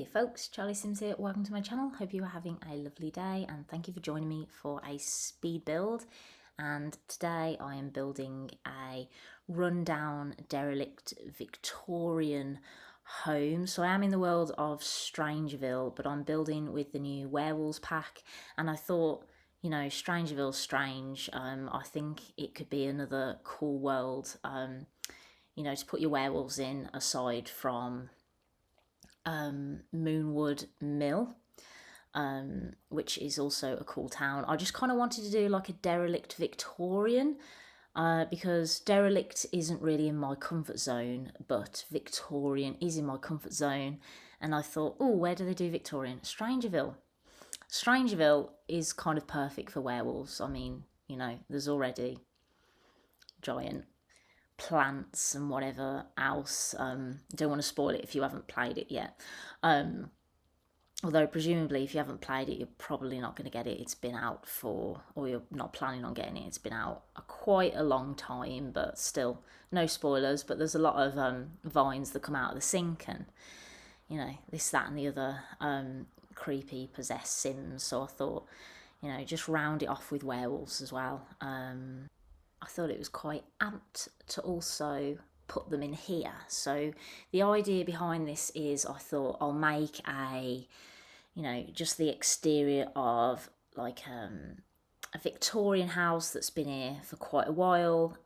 Hey folks, Charlie Sims here. Welcome to my channel. Hope you are having a lovely day and thank you for joining me for a speed build. And today I am building a rundown derelict Victorian home. So I am in the world of Strangerville, but I'm building with the new Werewolves pack, and I thought, you know, Strangerville's strange. I think it could be another cool world, you know, to put your werewolves in aside from Moonwood Mill, which is also a cool town. I just kind of wanted to do like a derelict Victorian, because derelict isn't really in my comfort zone, but Victorian is in my comfort zone. And I thought, oh, where do they do Victorian? Strangerville. Strangerville is kind of perfect for werewolves. I mean, you know, there's already giant plants and whatever else. Don't want to spoil it if you haven't played it yet. Although presumably if you haven't played it, you're probably not going to get it. It's been out for, or you're not planning on getting it. It's been out quite a long time, but still no spoilers. But there's a lot of vines that come out of the sink and, you know, this, that and the other creepy possessed Sims. So I thought, you know, just round it off with werewolves as well. I thought it was quite apt to also put them in here. So the idea behind this is I thought I'll make a, you know, just the exterior of like a Victorian house that's been here for quite a while,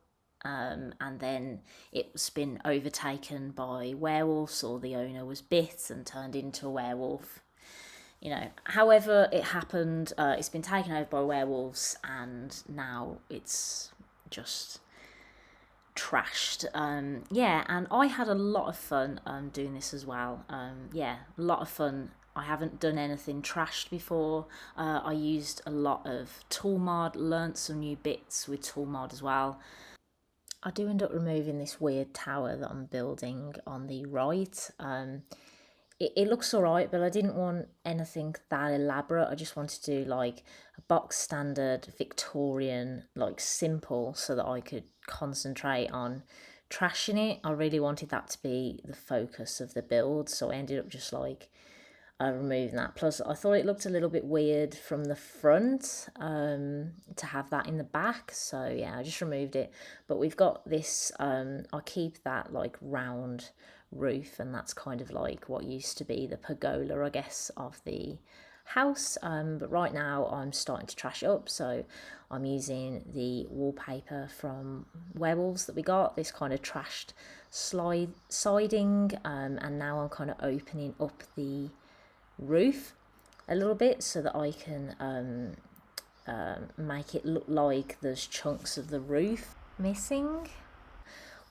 and then it's been overtaken by werewolves, or the owner was bit and turned into a werewolf. You know, however it happened, it's been taken over by werewolves and now it's just trashed. Yeah, and I had a lot of fun doing this as well. Yeah, a lot of fun. I haven't done anything trashed before. I used a lot of tool mod, learnt some new bits with tool mod as well. I do end up removing this weird tower that I'm building on the right. It looks alright, but I didn't want anything that elaborate. I just wanted to do like a box standard Victorian, like simple, so that I could concentrate on trashing it. I really wanted that to be the focus of the build, so I ended up just like removing that. Plus I thought it looked a little bit weird from the front to have that in the back, so yeah, I just removed it. But we've got this, I keep that like round roof, and that's kind of like what used to be the pergola, I guess, of the house. But right now I'm starting to trash it up, so I'm using the wallpaper from Werewolves that we got, this kind of trashed siding, and now I'm kind of opening up the roof a little bit so that I can make it look like there's chunks of the roof missing.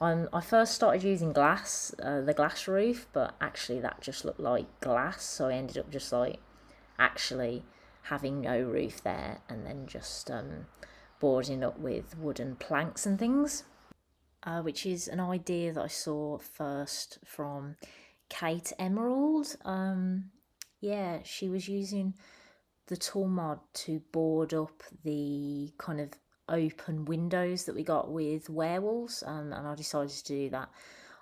I first started using glass, the glass roof, but actually that just looked like glass, so I ended up just like actually having no roof there, and then just boarding up with wooden planks and things, which is an idea that I saw first from Kate Emerald. Yeah, she was using the tool mod to board up the kind of open windows that we got with werewolves, and I decided to do that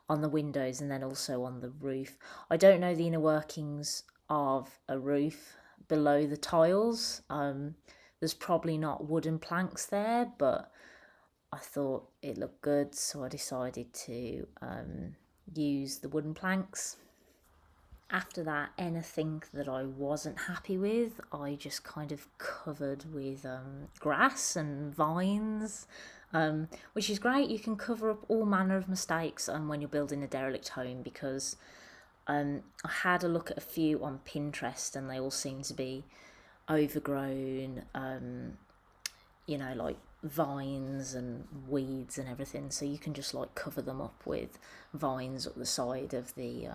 on the windows and then also on the roof. I don't know the inner workings of a roof below the tiles. There's probably not wooden planks there, but I thought it looked good, so I decided to use the wooden planks. After that, anything that I wasn't happy with, I just kind of covered with grass and vines, which is great. You can cover up all manner of mistakes when you're building a derelict home, because I had a look at a few on Pinterest and they all seem to be overgrown, you know, like vines and weeds and everything. So you can just like cover them up with vines up the side of the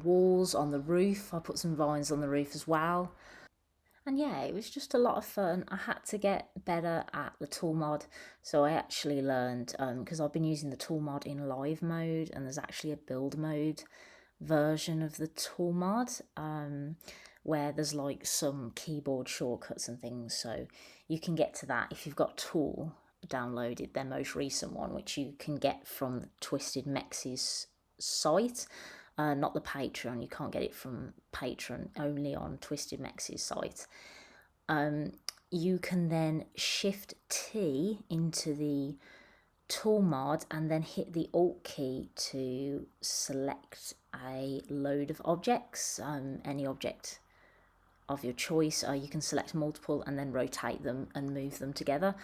walls, on the roof. I put some vines on the roof as well. And yeah, it was just a lot of fun. I had to get better at the tool mod, so I actually learned, because I've been using the tool mod in live mode, and there's actually a build mode version of the tool mod, where there's like some keyboard shortcuts and things, so you can get to that if you've got Tool downloaded, their most recent one, which you can get from Twisted Mex's site. not the Patreon. You can't get it from Patreon, only on Twisted Mex's site. You can then Shift T into the tool mod and then hit the Alt key to select a load of objects, any object of your choice. You can select multiple and then rotate them and move them together.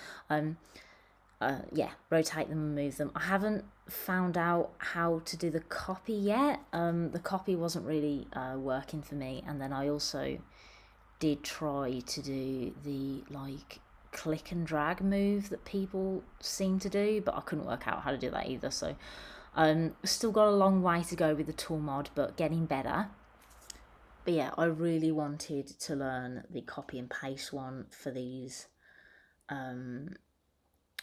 Rotate them and move them. I haven't found out how to do the copy yet. The copy wasn't really working for me, and then I also did try to do the like click and drag move that people seem to do, but I couldn't work out how to do that either. So still got a long way to go with the tool mod, but getting better. But yeah, I really wanted to learn the copy and paste one for these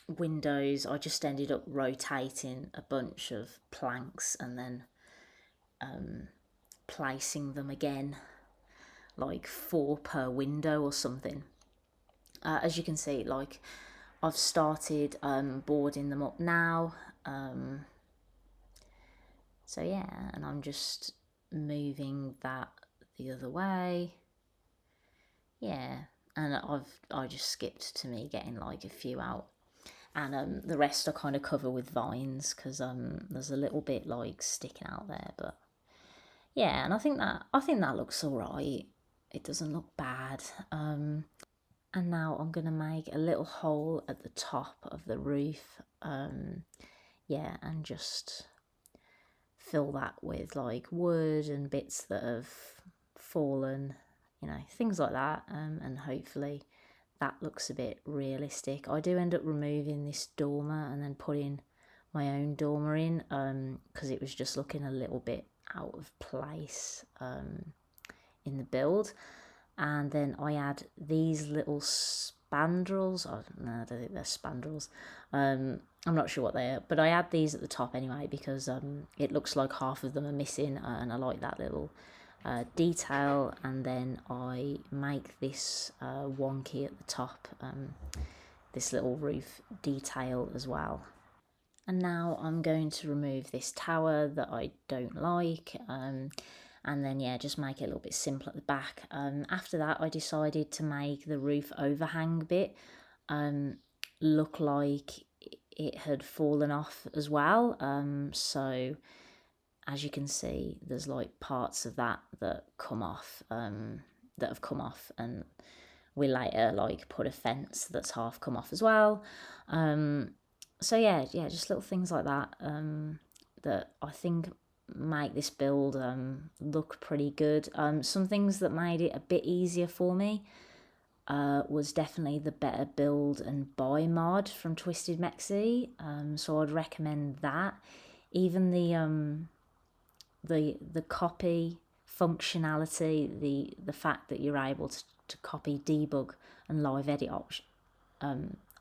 windows. I just ended up rotating a bunch of planks and then placing them again, like 4 per window or something. As you can see, like I've started boarding them up now. So yeah, and I'm just moving that the other way. Yeah, and I just skipped to me getting like a few out, and the rest I kind of cover with vines because there's a little bit like sticking out there, but yeah, and I think that looks all right. It doesn't look bad. And now I'm gonna make a little hole at the top of the roof. Yeah, and just fill that with like wood and bits that have fallen, you know, things like that, and hopefully that looks a bit realistic. I do end up removing this dormer and then putting my own dormer in because it was just looking a little bit out of place in the build. And then I add these little spandrels. I don't think they're spandrels. I'm not sure what they are, but I add these at the top anyway because it looks like half of them are missing, and I like that little detail. And then I make this wonky at the top, this little roof detail as well. And now I'm going to remove this tower that I don't like, and then yeah, just make it a little bit simpler at the back. After that, I decided to make the roof overhang bit look like it had fallen off as well. So as you can see, there's like parts of that come off, that have come off, and we later like put a fence that's half come off as well. So yeah, just little things like that that I think make this build look pretty good. Some things that made it a bit easier for me was definitely the Better Build and Buy mod from Twisted Mexi. So I'd recommend that. Even the copy functionality, the fact that you're able to copy, debug, and live edit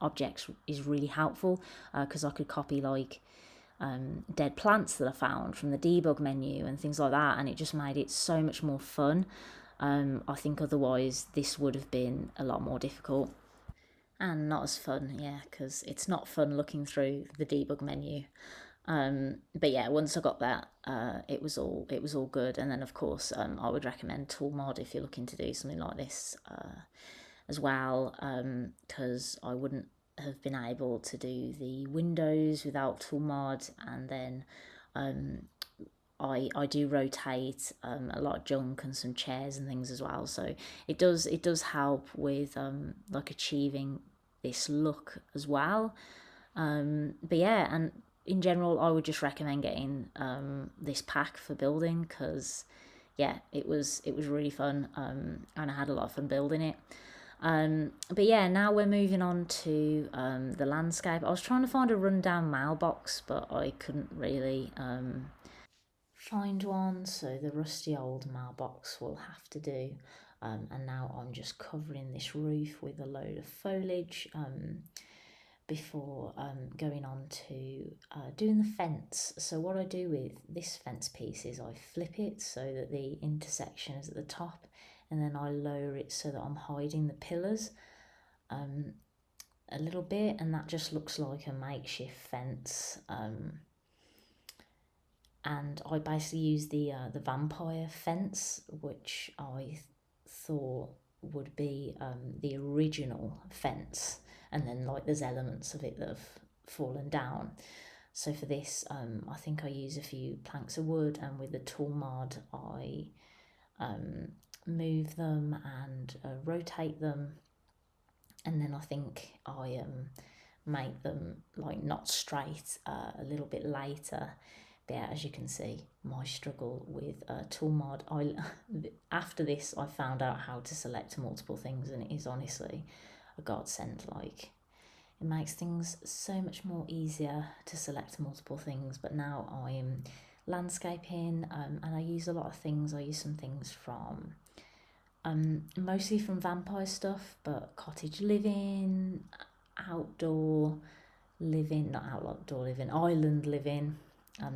objects is really helpful because I could copy like dead plants that I found from the debug menu and things like that, and it just made it so much more fun. I think otherwise this would have been a lot more difficult and not as fun, yeah, because it's not fun looking through the debug menu. But yeah, once I got that, it was all good. And then of course, I would recommend Tool Mod if you're looking to do something like this as well, because I wouldn't have been able to do the windows without Tool Mod. And then I do rotate a lot of junk and some chairs and things as well, so it does help with like achieving this look as well. But yeah, and in general I would just recommend getting this pack for building because yeah, it was really fun, and I had a lot of fun building it. But yeah, now we're moving on to the landscape. I was trying to find a rundown mailbox, but I couldn't really find one, so the rusty old mailbox will have to do. And now I'm just covering this roof with a load of foliage before going on to doing the fence. So what I do with this fence piece is I flip it so that the intersection is at the top, and then I lower it so that I'm hiding the pillars a little bit, and that just looks like a makeshift fence. and I basically used the vampire fence, which I thought would be the original fence, and then like there's elements of it that have fallen down. So for this, I think I use a few planks of wood, and with the tool mod, I move them and rotate them, and then I think I make them like not straight a little bit later. But yeah, as you can see, my struggle with tool mod. After this, I found out how to select multiple things, and it is honestly a godsend. Like, it makes things so much more easier to select multiple things. But now I'm landscaping, and I use a lot of things. I use some things from mostly from vampire stuff, but cottage living, outdoor living, not outdoor living, island living,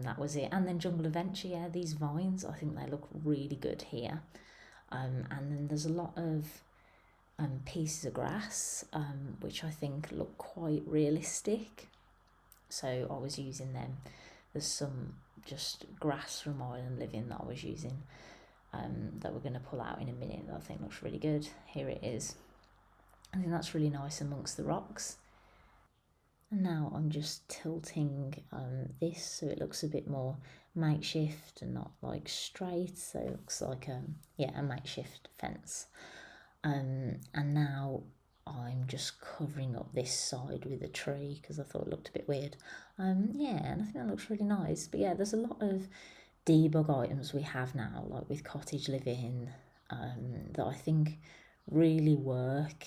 that was it. And then jungle adventure, yeah, these vines, I think they look really good here. And then there's a lot of pieces of grass, which I think look quite realistic. So I was using them. There's some just grass from island living that I was using, that we're going to pull out in a minute, that I think looks really good. Here it is. I think that's really nice amongst the rocks. And now I'm just tilting this so it looks a bit more makeshift and not like straight. So it looks like a makeshift fence. And now I'm just covering up this side with a tree because I thought it looked a bit weird. And I think that looks really nice. But yeah, there's a lot of debug items we have now, like with cottage living, that I think really work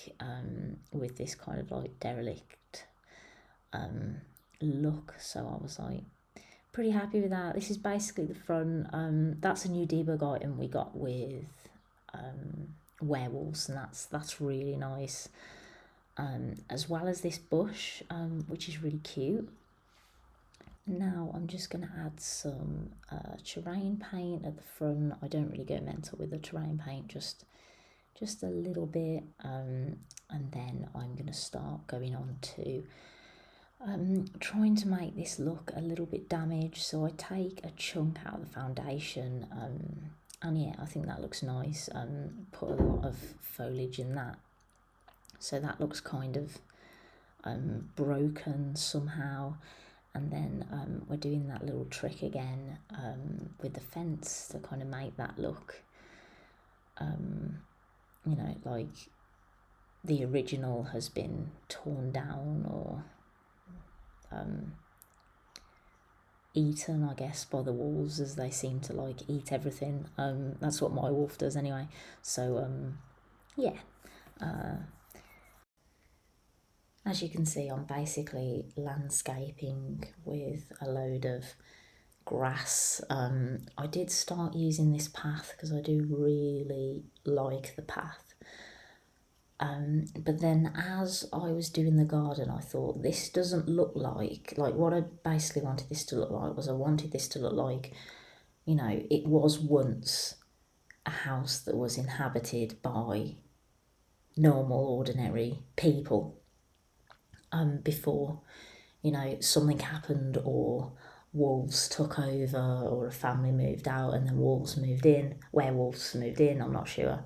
with this kind of like derelict look. So I was like pretty happy with that. This is basically the front. That's a new debug item we got with werewolves, and that's really nice. As well as this bush, which is really cute. Now I'm just going to add some terrain paint at the front. I don't really go mental with the terrain paint, just a little bit, and then I'm going to start going on to trying to make this look a little bit damaged. So I take a chunk out of the foundation, and yeah, I think that looks nice. Put a lot of foliage in that, so that looks kind of broken somehow. And then we're doing that little trick again with the fence to kind of make that look, like the original has been torn down or eaten, I guess, by the wolves, as they seem to like eat everything. That's what my wolf does anyway. So as you can see, I'm basically landscaping with a load of grass. I did start using this path because I do really like the path. But then as I was doing the garden, I thought this doesn't look like what I basically wanted this to look like was I wanted this to look like, it was once a house that was inhabited by normal, ordinary people. Before, something happened or wolves took over or a family moved out and then werewolves moved in, I'm not sure.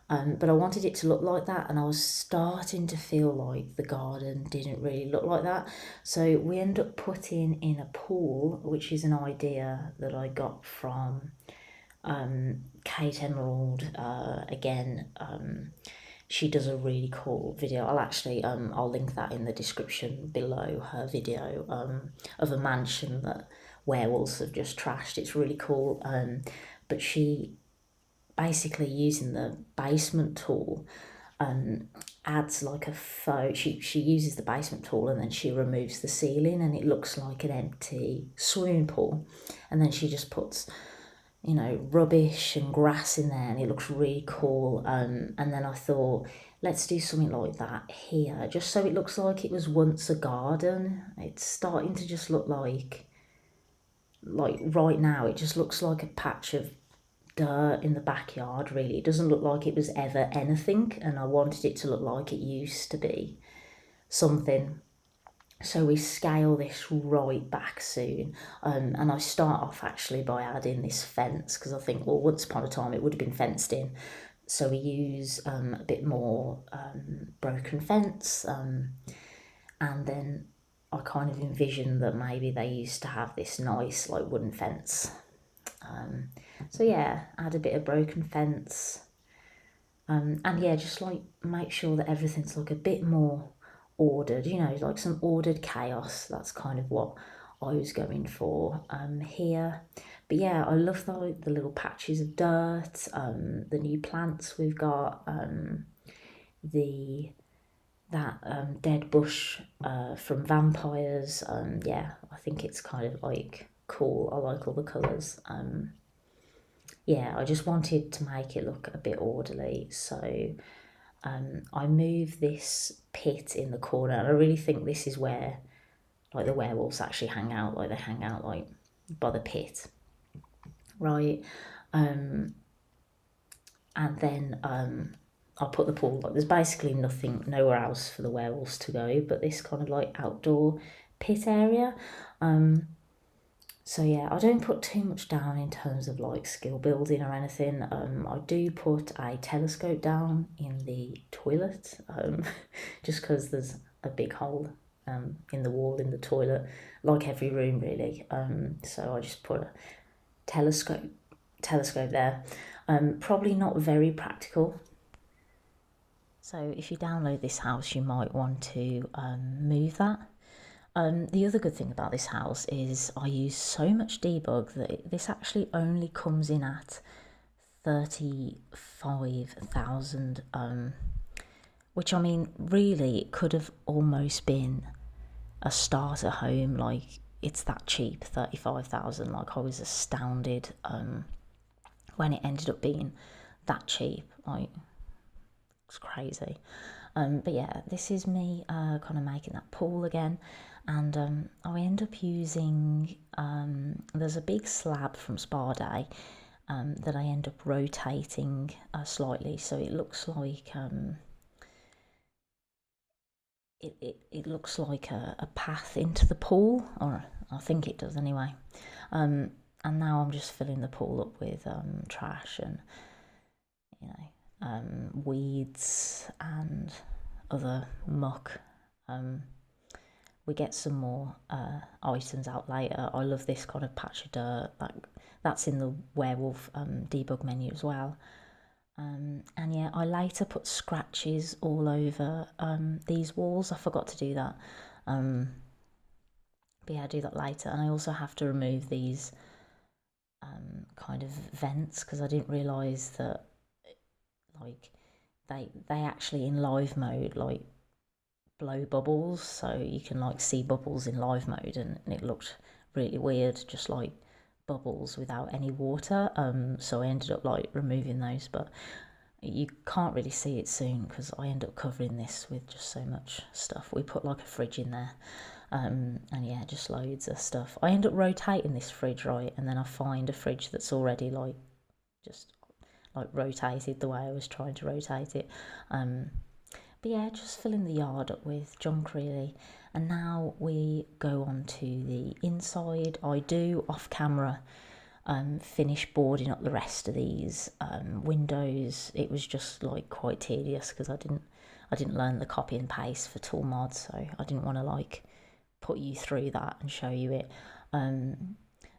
But I wanted it to look like that, and I was starting to feel like the garden didn't really look like that. So we end up putting in a pool, which is an idea that I got from Kate Emerald. Again, she does a really cool video. I'll link that in the description below, her video of a mansion that werewolves have just trashed. It's really cool. But she basically, using the basement tool, adds like a faux, she uses the basement tool and then she removes the ceiling and it looks like an empty swimming pool, and then she just puts rubbish and grass in there and it looks really cool. And then I thought, let's do something like that here, just so it looks like it was once a garden. It's starting to just look like right now it just looks like a patch of dirt in the backyard, really. It doesn't look like it was ever anything, and I wanted it to look like it used to be something. So we scale this right back soon, and I start off actually by adding this fence, because I think, well, once upon a time it would have been fenced in. So we use a bit more broken fence, and then I kind of envision that maybe they used to have this nice like wooden fence. So yeah, add a bit of broken fence, and yeah, just like make sure that everything's like a bit more ordered, you know, like some ordered chaos. That's kind of what I was going for here. But yeah, I love the little patches of dirt, the new plants we've got, the that dead bush from vampires. Yeah, I think it's kind of like cool. I like all the colours. Yeah, I just wanted to make it look a bit orderly, so I move this pit in the corner, and I really think this is where like the werewolves actually hang out. Like they hang out like by the pit, right? And then I'll put the pool. Like there's basically nothing, nowhere else for the werewolves to go but this kind of like outdoor pit area. So yeah, I don't put too much down in terms of like skill building or anything. I do put a telescope down in the toilet, just because there's a big hole in the wall in the toilet, like every room really. So I just put a telescope there. Probably not very practical. So if you download this house, you might want to move that. The other good thing about this house is I use so much debug that this actually only comes in at 35,000, which I mean, really, it could have almost been a starter home. Like, it's that cheap, 35,000. Like, I was astounded when it ended up being that cheap. Like, it's crazy. But yeah, this is me kind of making that pool again. And I end up using, there's a big slab from Spa Day that I end up rotating slightly, so it looks like it looks like a path into the pool, or I think it does anyway. And now I'm just filling the pool up with trash and, you know, weeds and other muck. We get some more items out later. I love this kind of patch of dirt. That's in the werewolf debug menu as well. And yeah, I later put scratches all over these walls. I forgot to do that. But yeah, I do that later. And I also have to remove these kind of vents, because I didn't realise that like they actually in live mode like blow bubbles, so you can like see bubbles in live mode, and it looked really weird, just like bubbles without any water. So I ended up like removing those, but you can't really see it soon because I end up covering this with just so much stuff. We put like a fridge in there, and yeah, just loads of stuff. I end up rotating this fridge, right, and then I find a fridge that's already like just like rotated the way I was trying to rotate it. But yeah, just filling the yard up with junk really. And now we go on to the inside. I do off camera finish boarding up the rest of these windows. It was just like quite tedious because I didn't learn the copy and paste for tool mods, so I didn't want to like put you through that and show you it.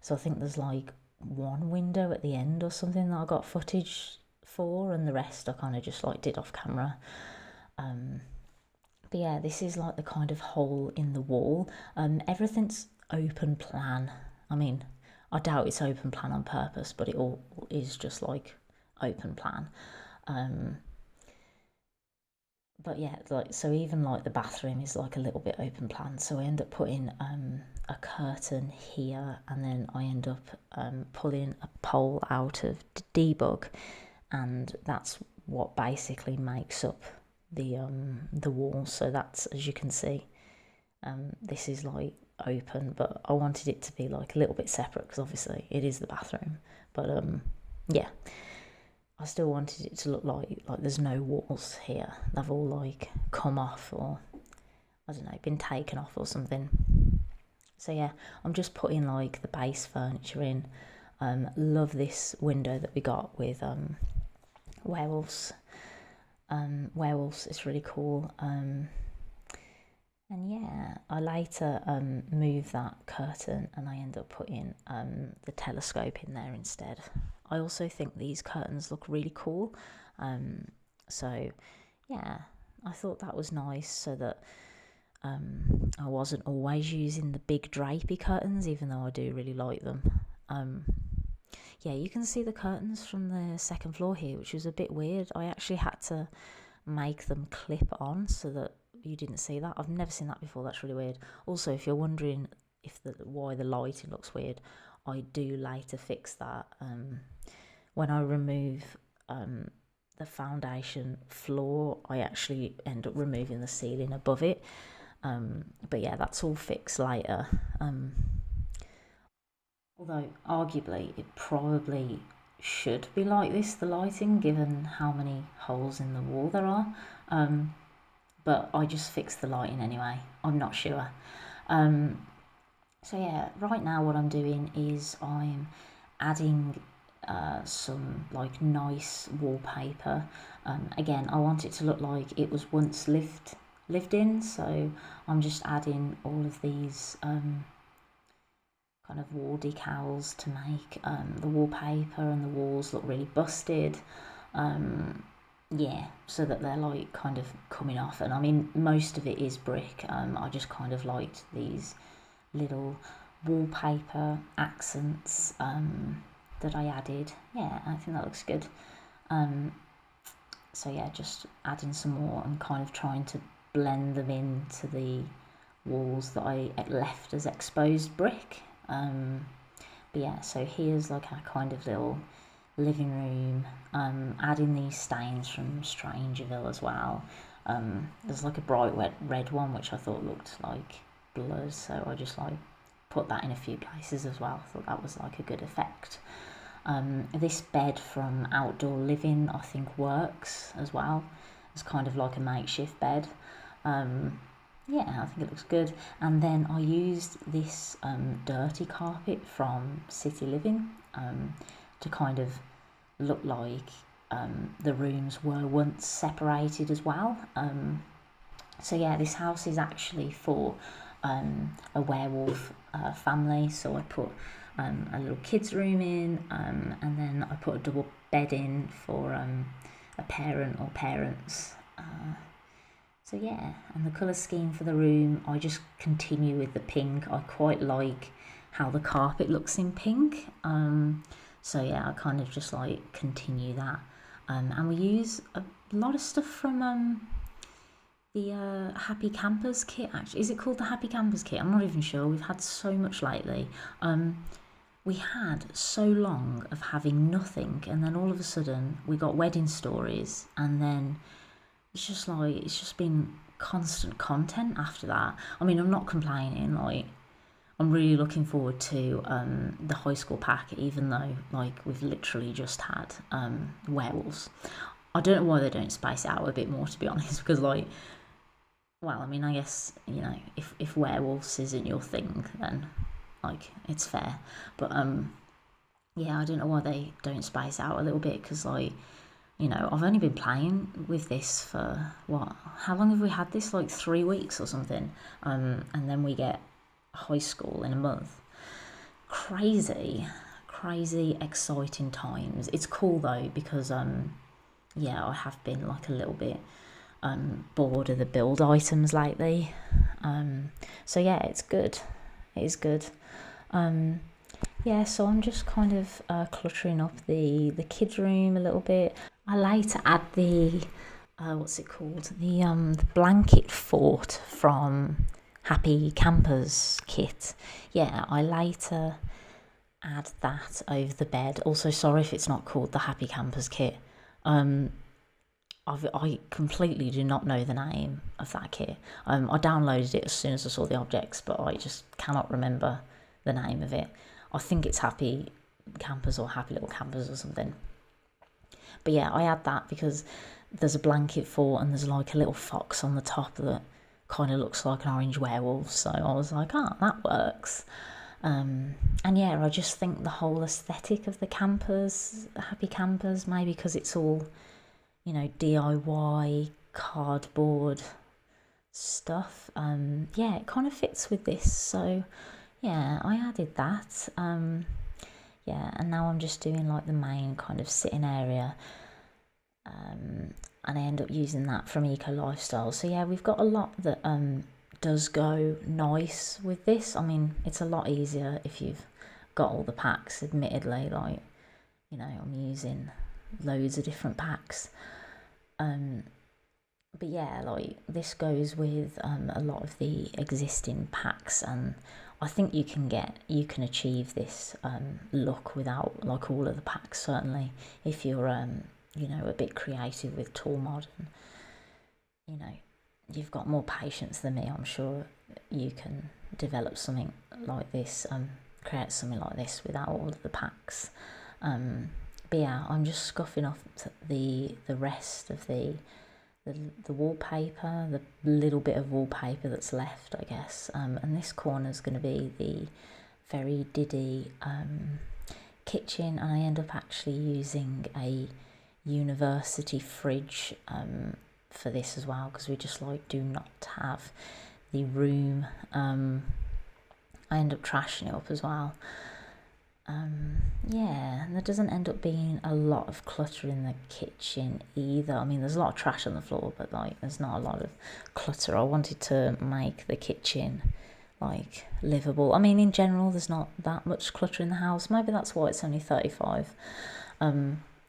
So I think there's like one window at the end or something that I got footage for, and the rest I kind of just like did off camera. But yeah, this is like the kind of hole in the wall. Everything's open plan. I mean, I doubt it's open plan on purpose, but it all is just like open plan. But yeah, like, so even like the bathroom is like a little bit open plan. So I end up putting a curtain here, and then I end up pulling a pole out of debug, and that's what basically makes up the wall. So that's, as you can see, this is like open, but I wanted it to be like a little bit separate because obviously it is the bathroom. But yeah, I still wanted it to look like there's no walls here. They've all like come off, or I don't know, been taken off or something. So yeah, I'm just putting like the base furniture in. Love this window that we got with werewolves. Werewolves is really cool. And yeah, I later moved that curtain and I end up putting the telescope in there instead. I also think these curtains look really cool. So yeah, I thought that was nice so that I wasn't always using the big drapey curtains, even though I do really like them. Yeah, you can see the curtains from the second floor here, which was a bit weird. I actually had to make them clip on so that you didn't see that. I've never seen that before. That's really weird. Also, if you're wondering why the lighting looks weird, I do later fix that. When I remove the foundation floor, I actually end up removing the ceiling above it. But yeah, that's all fixed later. Although arguably it probably should be like this, the lighting, given how many holes in the wall there are. But I just fixed the lighting anyway. I'm not sure. So yeah, right now what I'm doing is I'm adding some like nice wallpaper. Again, I want it to look like it was once lived in, so I'm just adding all of these kind of wall decals to make the wallpaper and the walls look really busted. Yeah, so that they're like kind of coming off. And I mean, most of it is brick. I just kind of liked these little wallpaper accents that I added. Yeah, I think that looks good. So yeah, just adding some more and kind of trying to blend them into the walls that I left as exposed brick. But yeah, so here's like our kind of little living room. Adding these stains from Strangerville as well. There's like a bright red one which I thought looked like blood, so I just like put that in a few places as well. I thought that was like a good effect. This bed from Outdoor Living I think works as well. It's kind of like a makeshift bed. Yeah, I think it looks good. And then I used this dirty carpet from City Living to kind of look like the rooms were once separated as well. So yeah, this house is actually for a werewolf family. So I put a little kids room in, and then I put a double bed in for a parent or parents. So yeah, and the colour scheme for the room, I just continue with the pink. I quite like how the carpet looks in pink. So yeah, I kind of just like continue that. And we use a lot of stuff from the Happy Campers kit, actually. Is it called the Happy Campers kit? I'm not even sure. We've had so much lately. We had so long of having nothing, and then all of a sudden we got Wedding Stories, and then it's just been constant content after that. I mean, I'm not complaining. Like, I'm really looking forward to the high school pack, even though like we've literally just had Werewolves. I don't know why they don't space it out a bit more, to be honest, because like, well, I mean, I guess, you know, if Werewolves isn't your thing, then like it's fair. But yeah, I don't know why they don't space out a little bit, because like, you know, I've only been playing with this for what? How long have we had this? Like 3 weeks or something. And then we get high school in a month. Crazy exciting times. It's cool though, because yeah, I have been like a little bit bored of the build items lately. So yeah, it's good. It is good. Yeah, so I'm just kind of cluttering up the kids' room a little bit. I later add the what's it called? The blanket fort from Happy Campers kit. Yeah, I later add that over the bed. Also, sorry if it's not called the Happy Campers kit. I completely do not know the name of that kit. I downloaded it as soon as I saw the objects, but I just cannot remember the name of it. I think it's Happy Campers or Happy Little Campers or something. But yeah, I add that because there's a blanket fort and there's like a little fox on the top that kind of looks like an orange werewolf, so I was like, ah, that works. And yeah, I just think the whole aesthetic of the campers, the happy campers, maybe because it's all, you know, DIY cardboard stuff, yeah, it kind of fits with this, so yeah, I added that. Yeah, and now I'm just doing like the main kind of sitting area, and I end up using that from Eco Lifestyle. So yeah, we've got a lot that does go nice with this. I mean, it's a lot easier if you've got all the packs, admittedly, like, you know, I'm using loads of different packs. But yeah, like this goes with a lot of the existing packs, and I think you can achieve this look without like all of the packs, certainly if you're you know, a bit creative with tool mod, and you know, you've got more patience than me. I'm sure you can develop something like this, create something like this without all of the packs. But yeah, I'm just scuffing off the rest of the wallpaper, the little bit of wallpaper that's left, I guess. And this corner is going to be the very diddy kitchen, and I end up actually using a university fridge for this as well, because we just like do not have the room. I end up trashing it up as well. Yeah, and there doesn't end up being a lot of clutter in the kitchen either. I mean, there's a lot of trash on the floor, but like there's not a lot of clutter. I wanted to make the kitchen like livable. I mean, in general, there's not that much clutter in the house. Maybe that's why it's only 35.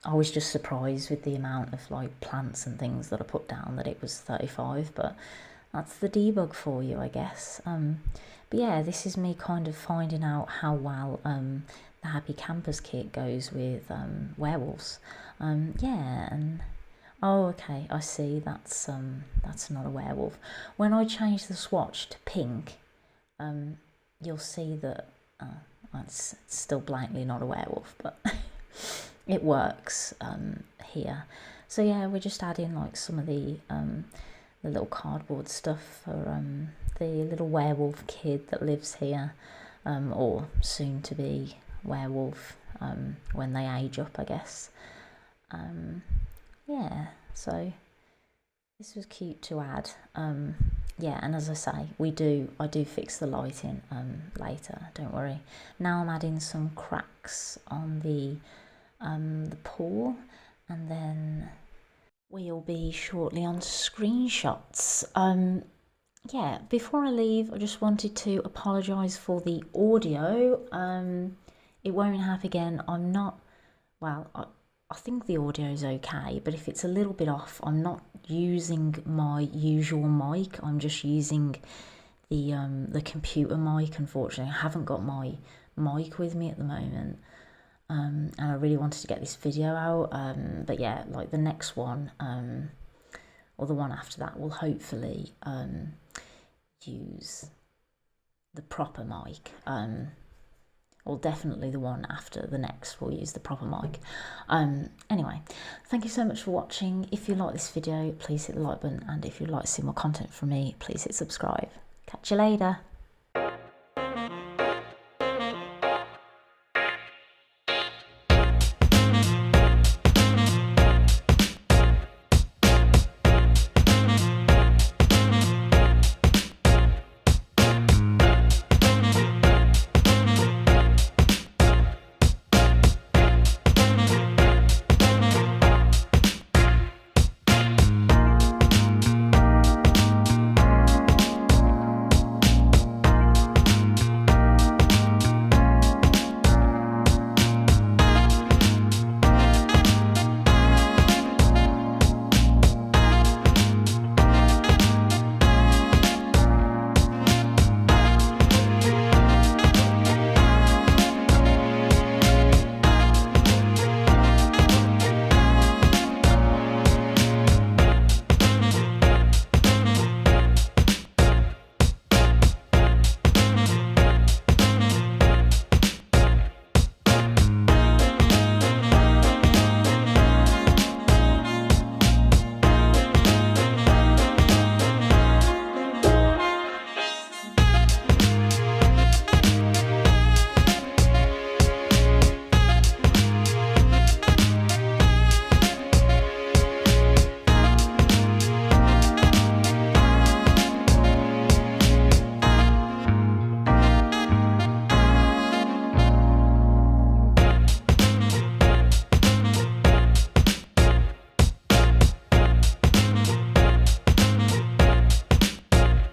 I was just surprised with the amount of like plants and things that I put down that it was 35, but that's the debug for you, I guess. But yeah, this is me kind of finding out how well the Happy Campers kit goes with werewolves. Yeah, and oh, okay, I see. That's not a werewolf. When I change the swatch to pink, you'll see that it's still blankly not a werewolf, but it works here. So yeah, we're just adding like some of the little cardboard stuff for the little werewolf kid that lives here, or soon to be werewolf when they age up, I guess. Yeah, so this was cute to add. Yeah, and as I say, I do fix the lighting later, don't worry. Now I'm adding some cracks on the pool, and then we'll be shortly on screenshots. Yeah, before I leave, I just wanted to apologise for the audio. It won't happen again. I'm not, well, I think the audio is okay, but if it's a little bit off, I'm not using my usual mic. I'm just using the computer mic, unfortunately. I haven't got my mic with me at the moment. And I really wanted to get this video out, but yeah, like the next one, or the one after that, will hopefully use the proper mic, or definitely the one after the next will use the proper mic. Anyway, thank you so much for watching. If you like this video, please hit the like button, and if you'd like to see more content from me, please hit subscribe. Catch you later.